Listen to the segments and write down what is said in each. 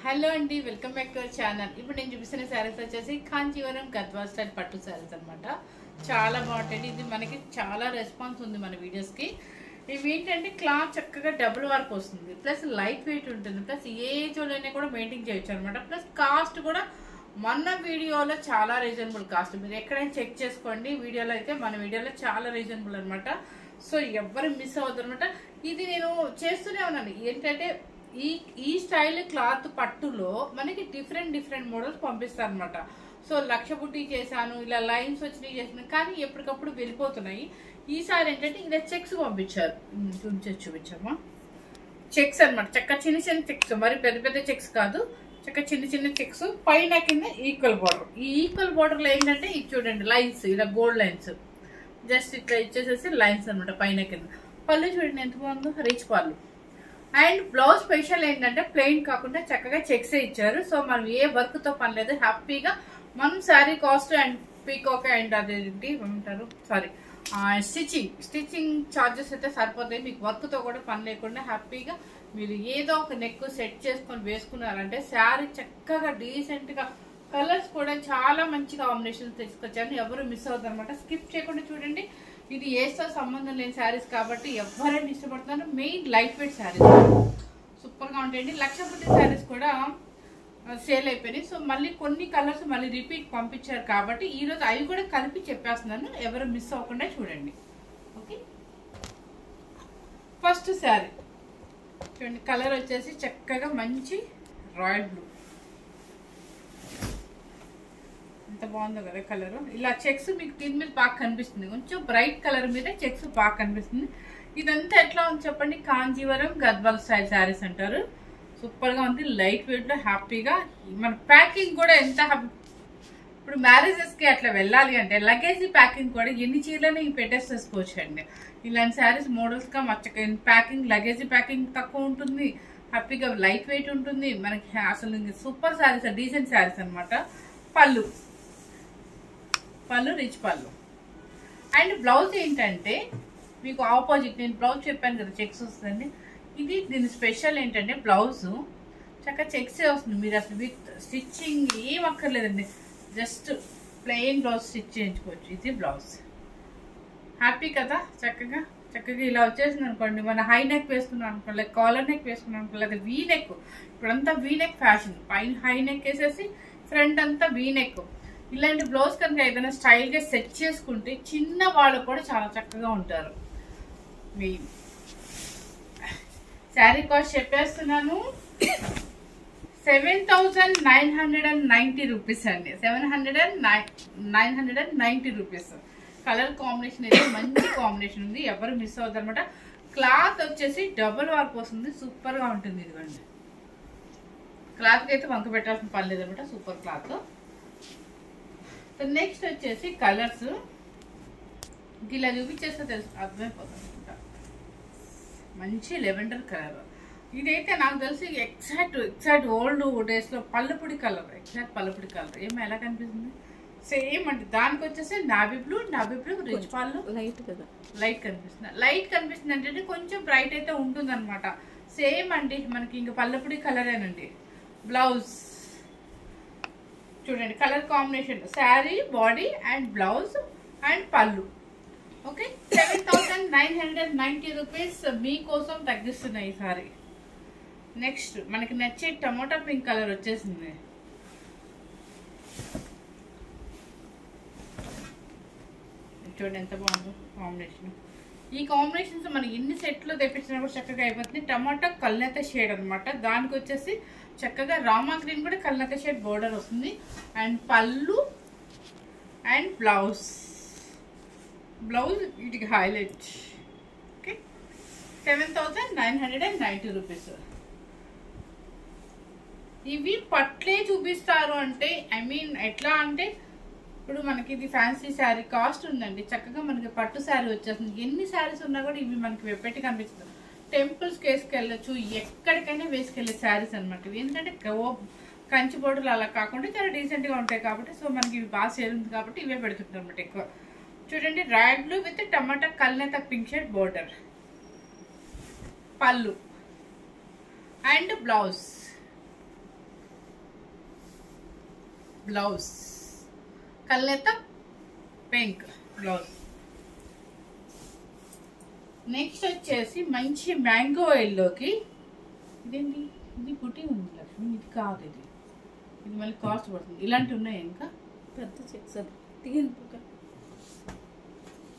Hello అండి, welcome back to our channel. ఇప్పుడు నేను చూపిస్తున్న శారీస్ వచ్చేసి కాంచీవరం గద్వాల్ స్టైల్ పట్టు శారీస్ అనమాట. చాలా బాగుంటాయి. ఇది మనకి చాలా రెస్పాన్స్ ఉంది మన వీడియోస్కి. ఇవి ఏంటంటే క్లాత్ చక్కగా డబుల్ వర్క్ వస్తుంది, ప్లస్ లైట్ వెయిట్ ఉంటుంది, ప్లస్ ఏ ఏజ్లోనే కూడా మెయింటైన్ చేయొచ్చు అనమాట. ప్లస్ కాస్ట్ కూడా మన వీడియోలో చాలా రీజనబుల్ కాస్ట్. మీరు ఎక్కడైనా చెక్ చేసుకోండి, వీడియోలో అయితే మన వీడియోలో చాలా రీజనబుల్ అనమాట. సో ఎవరు మిస్ అవ్వద్దు అనమాట. ఇది నేను చేస్తూనే ఉన్నాను. ఏంటంటే ఈ స్టైల్ క్లాత్ పట్టులో మనకి డిఫరెంట్ మోడల్స్ పంపిస్తారు అనమాట. సో లక్ష బుట్టి చేశాను, ఇలా లైన్స్ వచ్చినాయి చేసినాను, కానీ ఎప్పటికప్పుడు వెళ్ళిపోతున్నాయి. ఈసారి ఏంటంటే ఇలా చెక్స్ పంపించారు. చూపించమ్మా, చెక్స్ అనమాట. చక్క చిన్న చెక్స్, మరి పెద్ద చెక్స్ కాదు, చక్క చిన్న చెక్స్, పైన కింద ఈక్వల్ బార్డర్. ఈ ఈక్వల్ బార్డర్లో ఏంటంటే ఇది చూడండి, లైన్స్ ఇలా గోల్డ్ లైన్స్ జస్ట్ ఇట్లా ఇచ్చేసేసి లైన్స్ అనమాట పైన కింద. పళ్ళు చూడండి ఎంత బాగుందో, రిచ్ పళ్ళు. అండ్ బ్లౌజ్ స్పెషల్ ఏంటంటే ప్లెయిన్ కాకుండా చక్కగా చెక్స్ ఇచ్చారు. సో మనం ఏ వర్క్ తో పని లేదు, హ్యాపీగా మనం sari cost and peacock and అదేంటి ఏమంటారు సారీ స్టిచ్చింగ్ చార్జెస్ అయితే సరిపోతాయి. మీకు వర్క్ తో కూడా పని లేకుండా హ్యాపీగా మీరు ఏదో ఒక నెక్ సెట్ చేసుకొని వేసుకున్నారంటే శారీ చక్కగా డీసెంట్ గా, కలర్స్ కూడా చాలా మంచి కాంబినేషన్స్ తీసుకొచ్చాను. ఎవరు మిస్ అవుతారు అనమాట. స్కిప్ చేయకుండా చూడండి. ఇది ఏస్తో సంబంధం లేని శారీస్ కాబట్టి ఎవరైనా ఇష్టపడుతున్నారు. Main light weight saris super గా ఉంటాయండి. లక్ష బుట్టి శారీస్ కూడా సేల్ అయిపోయినాయి. సో మళ్ళీ కొన్ని కలర్స్ మళ్ళీ రిపీట్ పంపించారు కాబట్టి ఈ రోజు అవి కూడా కలిపి చెప్పేస్తున్నాను. ఎవరు మిస్ అవ్వకుండా చూడండి. ఓకే, ఫస్ట్ శారీ చూడండి. కలర్ వచ్చేసి చక్కగా మంచి రాయల్ బ్లూ. ఎంత బాగుందో కదా కలర్. ఇలా చెక్స్ మీకు దీని మీద బాగా కనిపిస్తుంది, కొంచెం బ్రైట్ కలర్ మీద చెక్స్ బాగా కనిపిస్తుంది. ఇదంతా ఎట్లా ఉంది చెప్పండి, కాంజీవరం గద్వాల్ స్టైల్ శారీస్ అంటారు. సూపర్ గా ఉంది, లైట్ వెయిట్ లో హ్యాపీగా. మన ప్యాకింగ్ కూడా ఎంత ఇప్పుడు మ్యారేజెస్ కి అట్లా వెళ్ళాలి అంటే లగేజ్ ప్యాకింగ్ కూడా ఎన్ని చీరలని పెట్టేసేసుకోవచ్చు అండి. ఇలాంటి శారీస్ మోడల్స్ గా మచ్చక ప్యాకింగ్, లగేజ్ ప్యాకింగ్ తక్కువ ఉంటుంది, హ్యాపీగా లైట్ వెయిట్ ఉంటుంది. మనకి అసలు సూపర్ శారీస్, డీసెంట్ శారీస్ అనమాట. పళ్ళు రిచ్ పళ్ళు. అండ్ బ్లౌజ్ ఏంటంటే మీకు ఆపోజిట్, నేను బ్లౌజ్ చెప్పాను కదా చెక్స్ వస్తుంది. ఇది దీని స్పెషల్ ఏంటంటే బ్లౌజ్ చక్కగా చెక్సే వస్తుంది. మీరు అసలు విత్ స్టిచ్చింగ్ ఏం అక్కర్లేదండి, జస్ట్ ప్లెయిన్ బ్లౌజ్ స్టిచ్ చేయించుకోవచ్చు. ఇది బ్లౌజ్. హ్యాపీ కదా, చక్కగా ఇలా వచ్చేసింది అనుకోండి. మన హై నెక్ వేసుకున్నాం అనుకోండి, లేదా కాలర్ నెక్ వేసుకున్నాం అనుకోండి, లేదా వీ నెక్. ఇప్పుడంతా వీ నెక్ ఫ్యాషన్, పైన హై నెక్ వేసేసి ఫ్రంట్ అంతా వీ నెక్. ఇలాంటి బ్లౌజ్ కనుక ఏదైనా స్టైల్ గా సెట్ చేసుకుంటే చిన్న వాళ్ళు కూడా చాలా చక్కగా ఉంటారు. మీ శారీ కాస్ట్ చెప్పేస్తున్నాను, 7,990 రూపీస్ అండి. 990 రూపీస్. కలర్ కాంబినేషన్ అయితే మంచి కాంబినేషన్ ఉంది, ఎవరు మిస్ అవుతారు అనమాట. క్లాత్ వచ్చేసి డబుల్ వర్క్ వస్తుంది, సూపర్ గా ఉంటుంది. ఇదిగోండి, క్లాత్ కి అయితే వంక పెట్టాల్సిన పని లేదనమాట, సూపర్ క్లాత్. నెక్స్ట్ వచ్చేసి కలర్స్ ఇలా చూపించేస్తే తెలుసు, అర్థమైపోతుంది. మంచి లెవెండర్ కలర్. ఇదైతే నాకు తెలిసి ఎగ్జాక్ట్ ఓల్డ్ డేస్ లో పల్లపుడి కలర్, ఎగ్జాక్ట్ పల్లపుడి కలర్. ఏమో ఎలా కనిపిస్తుంది, సేమ్ అంటే దానికి వచ్చేసి నాబీ బ్లూ రిచ్ పళ్ళు. లైట్ కనిపిస్తుంది అంటే కొంచెం బ్రైట్ అయితే ఉంటుంది అనమాట. సేమ్ అండి, మనకి ఇంకా పల్లపుడి కలరేనండి. బ్లౌజ్ చూడండి, colour combination, sari body and blouse and పళ్ళు. ఓకే, 7,990 రూపీస్ మీకోసం తగ్గిస్తున్నాయి ఈసారి. నెక్స్ట్ మనకి నచ్చే టమోటా పింక్ కలర్ వచ్చేసింది. చూడండి ఎంత బాగుందో కాంబినేషన్. ఈ కాంబినేషన్స్ మనకి ఎన్ని సెట్లు తెప్పించినా కూడా చక్కగా అయిపోతుంది. టమాటా కల్నేత షేడ్ అనమాట. దానికి వచ్చేసి చక్కగా రామా గ్రీన్ కూడా కల్నేత షేడ్ బోర్డర్ వస్తుంది. అండ్ పళ్ళు అండ్ బ్లౌజ్ వీటికి హైలైట్. Okay, 7,990 rupees. ఇవి పట్లే చూపిస్తారు అంటే ఎట్లా అంటే ఇప్పుడు మనకి ఇది ఫ్యాన్సీ శారీ కాస్ట్ ఉందండి. చక్కగా మనకి పట్టు శారీ వచ్చేస్తుంది. ఎన్ని శారీస్ ఉన్నా కూడా ఇవి మనకి పెట్టి కనిపిస్తుంది. టెంపుల్స్కి వేసుకెళ్ళచ్చు, ఎక్కడికైనా వేసుకెళ్ళే శారీస్ అనమాట. ఎందుకంటే కంచి బోర్డర్లు అలా కాకుండా చాలా డీసెంట్ గా ఉంటాయి కాబట్టి, సో మనకి ఇవి బాగా సేల్ ఉంది కాబట్టి ఇవే పెడుతుంటారు అనమాట ఎక్కువ. చూడండి, రాయల్ బ్లూ విత్ టమాటా కల్నేత పింక్ షేడ్ బోర్డర్. పళ్ళు అండ్ బ్లౌజ్. బ్లౌజ్ కల్నేత పింక్ బ్లౌజ్. నెక్స్ట్ వచ్చేసి మంచి మ్యాంగో ఎల్లోకి, ఇదేంటి ఇది పుట్టి ఉంది లక్ష్మి, ఇది కాదు, ఇది మళ్ళీ కాస్ట్ పడుతుంది. ఇలాంటివి ఉన్నాయి ఇంకా పెద్ద చెక్స్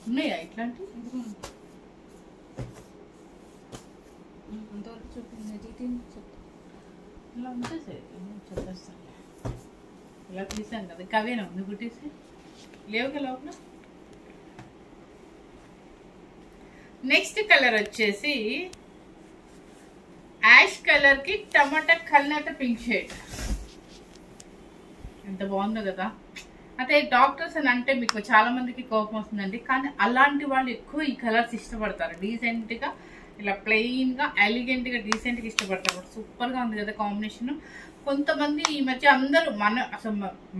ఉన్నాయా ఇట్లాంటివి? అంతవరకు చూపింది ఇలా ఉంచేసే చెప్పేస్తాను. ఇలా తీసాను కదా, కవేనా ఉంది కుట్టేసి లేవుగా లోపల. నెక్స్ట్ కలర్ వచ్చేసి యాష్ కలర్ కి టమాటా కల్నేత పింక్ షేడ్. ఎంత బాగుందో కదా. అయితే డాక్టర్స్ అని అంటే మీకు చాలా మందికి కోపం వస్తుందండి, కానీ అలాంటి వాళ్ళు ఎక్కువ ఈ కలర్స్ ఇష్టపడతారు. డీసెంట్ గా ఇలా ప్లెయిన్ గా ఎలిగెంట్ గా డీసెంట్ గా ఇష్టపడతారు. సూపర్ గా ఉంది కదా కాంబినేషన్. కొంతమంది ఈ మధ్య అందరూ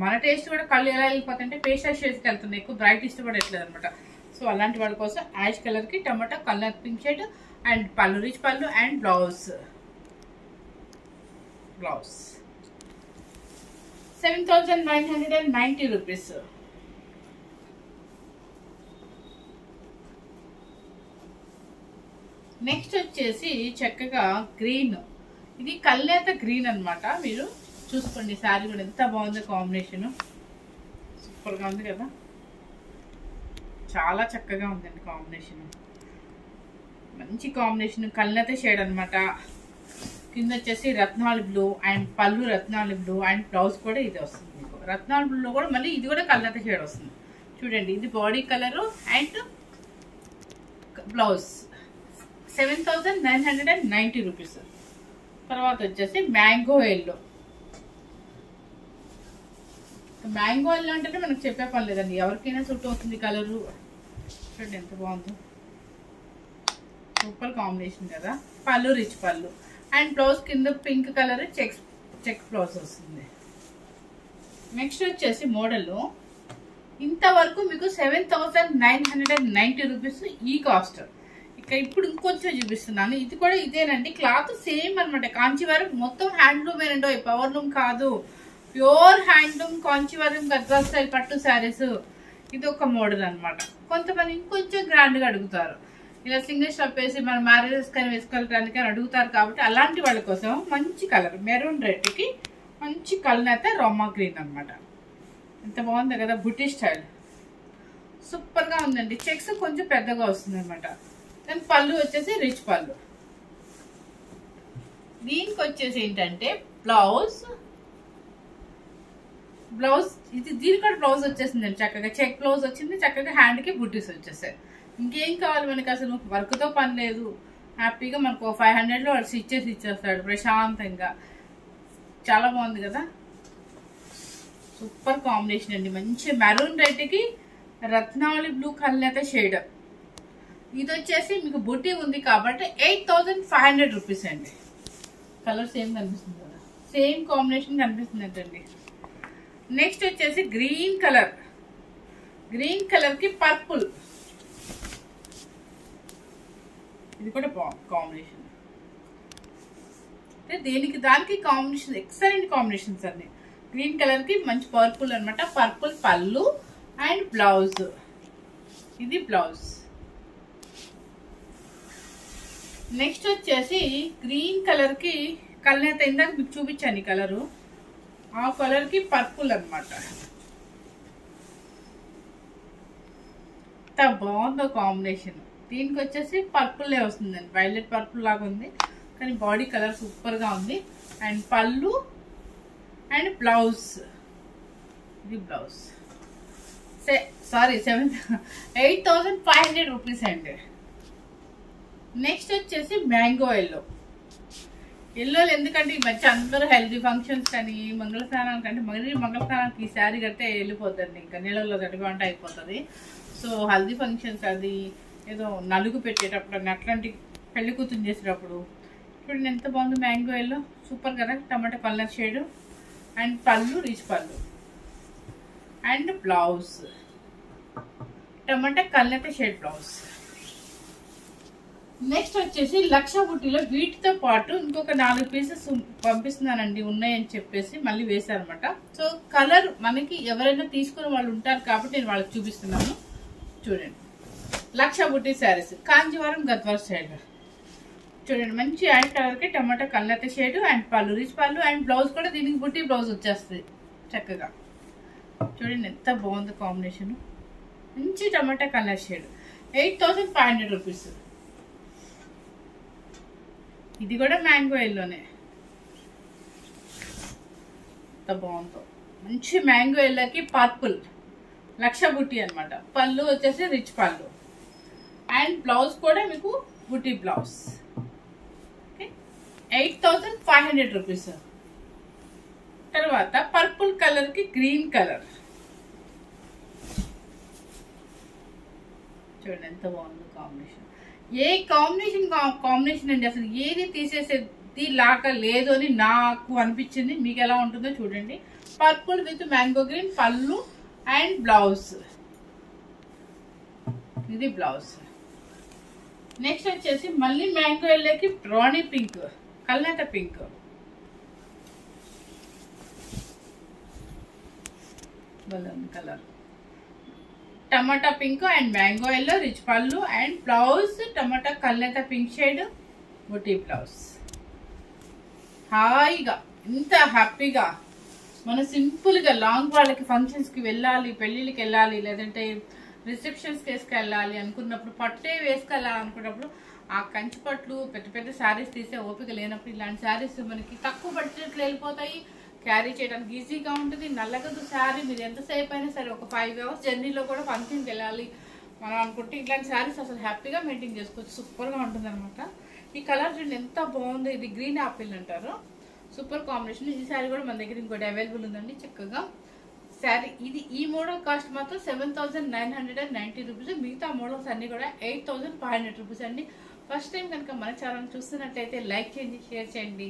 మన టేస్ట్ కూడా కళ్ళు ఎలా వెళ్ళిపోతుంటే పేస్టల్ షేడ్స్కి వెళ్తుంది, ఎక్కువ బ్రైట్ ఇష్టపడట్లేదు అనమాట. సో అలాంటి వాళ్ళ కోసం యాష్ కలర్ కి టమాటా కలర్ పింక్ షేడ్ అండ్ పళ్ళు రిచ్ పళ్ళు అండ్ బ్లౌజ్ 7,990 రూపీస్. నెక్స్ట్ వచ్చేసి చక్కగా గ్రీన్, ఇది కల్నేత గ్రీన్ అనమాట. మీరు చూసుకోండి శారీ కూడా ఎంత బాగుంది కాంబినేషన్, సూపర్గా ఉంది కదా, చాలా చక్కగా ఉందండి కాంబినేషన్. మంచి కాంబినేషన్ కల్నేత షేడ్ అనమాట. కింద వచ్చేసి రత్నాల బ్లూ అండ్ పళ్ళు రత్నాల బ్లూ అండ్ బ్లౌజ్ కూడా ఇది వస్తుంది మీకు. రత్నాల బ్లూలో కూడా మళ్ళీ ఇది కూడా కల్నేత షేడ్ వస్తుంది చూడండి. ఇది body colour and blouse 7,990 rupees. తర్వాత వచ్చేసి మ్యాంగో ఎల్లో. మ్యాంగో ఎల్లో అంటేనే మనకు చెప్పే పని లేదండి, ఎవరికైనా సూట్ అవుతుంది కలరు. చూడండి ఎంత బాగుందో, సూపర్ కాంబినేషన్ కదా. పళ్ళు రిచ్ పళ్ళు అండ్ బ్లౌజ్ కింద పింక్ కలర్ చెక్ బ్లౌజ్ వస్తుంది. నెక్స్ట్ వచ్చేసి మోడల్ ఇంతవరకు మీకు 7,990 రూపీస్ ఈ కాస్ట్. ఇక ఇప్పుడు ఇంకొంచెం చూపిస్తున్నాను. ఇది కూడా ఇదేనండి, క్లాత్ సేమ్ అనమాట. కాంచీవరం మొత్తం హ్యాండ్లూమ్ ఏనండో, పవర్లూమ్ కాదు, pure handloom Kanjeevaram Gadwal style పట్టు శారీస్. ఇది ఒక మోడల్ అనమాట. కొంతమంది ఇంకొంచెం గ్రాండ్గా అడుగుతారు, ఇలా సింగిల్ స్టెప్ వేసి మన మ్యారేజెస్ కానీ వేసుకోవడానికి అని అడుగుతారు. కాబట్టి అలాంటి వాళ్ళ కోసం మంచి కలర్ మెరూన్ రెడ్కి మంచి కలర్ రోమా గ్రీన్ అనమాట. ఎంత బాగుంది కదా, బుటీ స్టైల్ సూపర్గా ఉందండి. చెక్స్ కొంచెం పెద్దగా వస్తుంది అనమాట. దాని పళ్ళు వచ్చేసి రిచ్ పళ్ళు. దీనికి వచ్చేసి ఏంటంటే బ్లౌజ్ ఇది దీనికి కూడా బ్లౌజ్ వచ్చేసిందండి. చక్కగా చెక్ బ్లౌజ్ వచ్చింది, చక్కగా హ్యాండ్కి బుట్టీస్ వచ్చేసాయి. ఇంకేం కావాలి మనకి, అసలు వర్క్తో పని లేదు. హ్యాపీగా మనకు 500లో స్టిచ్ చేసి ఇచ్చేస్తాడు ప్రశాంతంగా. చాలా బాగుంది కదా, సూపర్ కాంబినేషన్ అండి. మంచి మెరూన్ రెడ్కి రత్నావళి బ్లూ కల్నేత షేడ్. ఇది వచ్చేసి మీకు బుట్టి ఉంది కాబట్టి 8,500 రూపీస్ అండి. కలర్ సేమ్ కనిపిస్తుంది కదా, సేమ్ కాంబినేషన్ కనిపిస్తుంది అండి. నెక్స్ట్ వచ్చేసి గ్రీన్ కలర్కి పర్పుల్. ఇది కూడా కాంబినేషన్, దేనికి దానికి కాంబినేషన్ ఎక్సలెంట్ కాంబినేషన్స్ అన్ని. గ్రీన్ కలర్కి మంచి పర్పుల్ అనమాట. పర్పుల్ పళ్ళు అండ్ బ్లౌజ్, ఇది బ్లౌజ్. నెక్స్ట్ వచ్చేసి గ్రీన్ కలర్కి కల్నేత, ఇందాక మీకు చూపించాను ఈ కలరు, ఆ కలర్కి పర్పుల్ అనమాట. ఎంత బాగుందో కాంబినేషన్. దీనికి వచ్చేసి పర్పుల్లే వస్తుందండి, వైలెట్ పర్పుల్ లాగా ఉంది కానీ బాడీ కలర్ సూపర్గా ఉంది. అండ్ పళ్ళు అండ్ బ్లౌజ్, ఇది బ్లౌజ్. 8,500 రూపీస్ అండి. నెక్స్ట్ వచ్చేసి మ్యాంగో ఎల్లోలు ఎందుకంటే ఈ మధ్య అందరూ హెల్దీ ఫంక్షన్స్ కానీ మంగళస్నానాలు కంటే మంగళస్నానానికి ఈ శారీ కడితే వెళ్ళిపోతుంది, ఇంకా నీళ్ళలో తడిపంట అయిపోతుంది. సో హల్దీ ఫంక్షన్స్ అది ఏదో నలుగు పెట్టేటప్పుడు అని అట్లాంటి పెళ్లి కూతురు చేసేటప్పుడు చూడండి ఎంత బాగుంది మ్యాంగో ఎల్లో, సూపర్ కదా. టమాటా కలర్ షేడ్ అండ్ పళ్ళు రిచ్ పళ్ళు and blouse tomato colour shade blouse. Next వచ్చేసి లక్ష బుట్టిలో వీటితో పాటు ఇంకొక 4 పీసెస్ పంపిస్తున్నానండి ఉన్నాయని చెప్పేసి మళ్ళీ వేశారనమాట. సో కలర్ మనకి ఎవరైనా తీసుకునే వాళ్ళు ఉంటారు కాబట్టి నేను వాళ్ళకి చూపిస్తున్నాను. చూడండి, లక్ష బుట్టి శారీస్ కాంజీవరం గద్వాల్ స్టైల్. చూడండి, మంచి యాష్ కలర్కి టమాటా కల్నత షేడ్ అండ్ పళ్ళు రిచ్ పళ్ళు అండ్ బ్లౌజ్ కూడా దీనికి బుట్టి బ్లౌజ్ వచ్చేస్తుంది చక్కగా. చూడండి ఎంత బాగుంది కాంబినేషన్, మంచి టమాటా కలర్ షేడ్. 8500 రూపీస్. ఇది కూడా మ్యాంగో ఎల్లోనే, ఎంత బాగుందో. మంచి మ్యాంగో ఎల్లోకి పర్పుల్ లక్ష బుట్టి అనమాట. పళ్ళు వచ్చేసి రిచ్ పళ్ళు అండ్ బ్లౌజ్ కూడా మీకు బుట్టి బ్లౌజ్. 8500 రూపీస్. తర్వాత పర్పుల్ కలర్ కి గ్రీన్ కలర్. చూడండి ఎంత బాగుంది కాంబినేషన్. ఏ కాంబినేషన్ అండి, అసలు ఏది తీసేసేది లాగా లేదు అని నాకు అనిపించింది. మీకు ఎలా ఉంటుందో చూడండి. పర్పుల్ విత్ మ్యాంగో గ్రీన్ పళ్ళు అండ్ బ్లౌజ్. ఇది బ్లౌజ్. నెక్స్ట్ వచ్చేసి మళ్ళీ మ్యాంగో ఎల్లోకి రాణి పింక్ కల్నేత పింక్. బలూన్ కలర్ టమాటా pink and mango yellow rich పళ్ళు అండ్ బ్లౌజ్ టమాటా కల్నేత పింక్ షేడ్ బుటీ బ్లౌజ్. హాయిగా ఇంత హ్యాపీగా మన సింపుల్గా లాంగ్ వాళ్ళకి ఫంక్షన్స్కి వెళ్ళాలి, పెళ్ళిళ్ళకి వెళ్ళాలి, లేదంటే రిసెప్షన్స్కి వేసుకెళ్ళాలి అనుకున్నప్పుడు, పట్టే వేసుకెళ్ళాలి అనుకున్నప్పుడు ఆ కంచి పట్లు పెద్ద పెద్ద శారీస్ తీసే ఓపిక లేనప్పుడు ఇలాంటి శారీస్ మనకి తక్కువ బడ్జెట్లో వెళ్ళిపోతాయి. క్యారీ చేయడానికి ఈజీగా ఉంటుంది. నల్లగదు శారీ మీరు ఎంతసేపు అయినా సరే ఒక 5 hours జర్నీలో కూడా ఫంక్షన్కి వెళ్ళాలి మనం అనుకుంటే ఇట్లాంటి శారీస్ అసలు హ్యాపీగా మెయింటైన్ చేసుకోవచ్చు. సూపర్గా ఉంటుంది అనమాట. ఈ కలర్ చూడండి ఎంత బాగుంది. ఇది గ్రీన్ యాపిల్ అంటారు. Super combination. ఈ శారీ కూడా మన దగ్గర ఇంకోటి అవైలబుల్ ఉందండి చక్కగా. శారీ ఇది ఈ మోడల్ కాస్ట్ మాత్రం 7990 రూపీస్. మిగతా మోడల్స్ అన్ని కూడా 8500 రూపీస్ అండి. ఫస్ట్ టైం కనుక మన ఛానల్ చూస్తున్నట్లయితే లైక్ చేయండి, షేర్ చేయండి,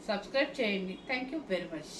సబ్స్క్రైబ్ చేయండి. Thank you very much.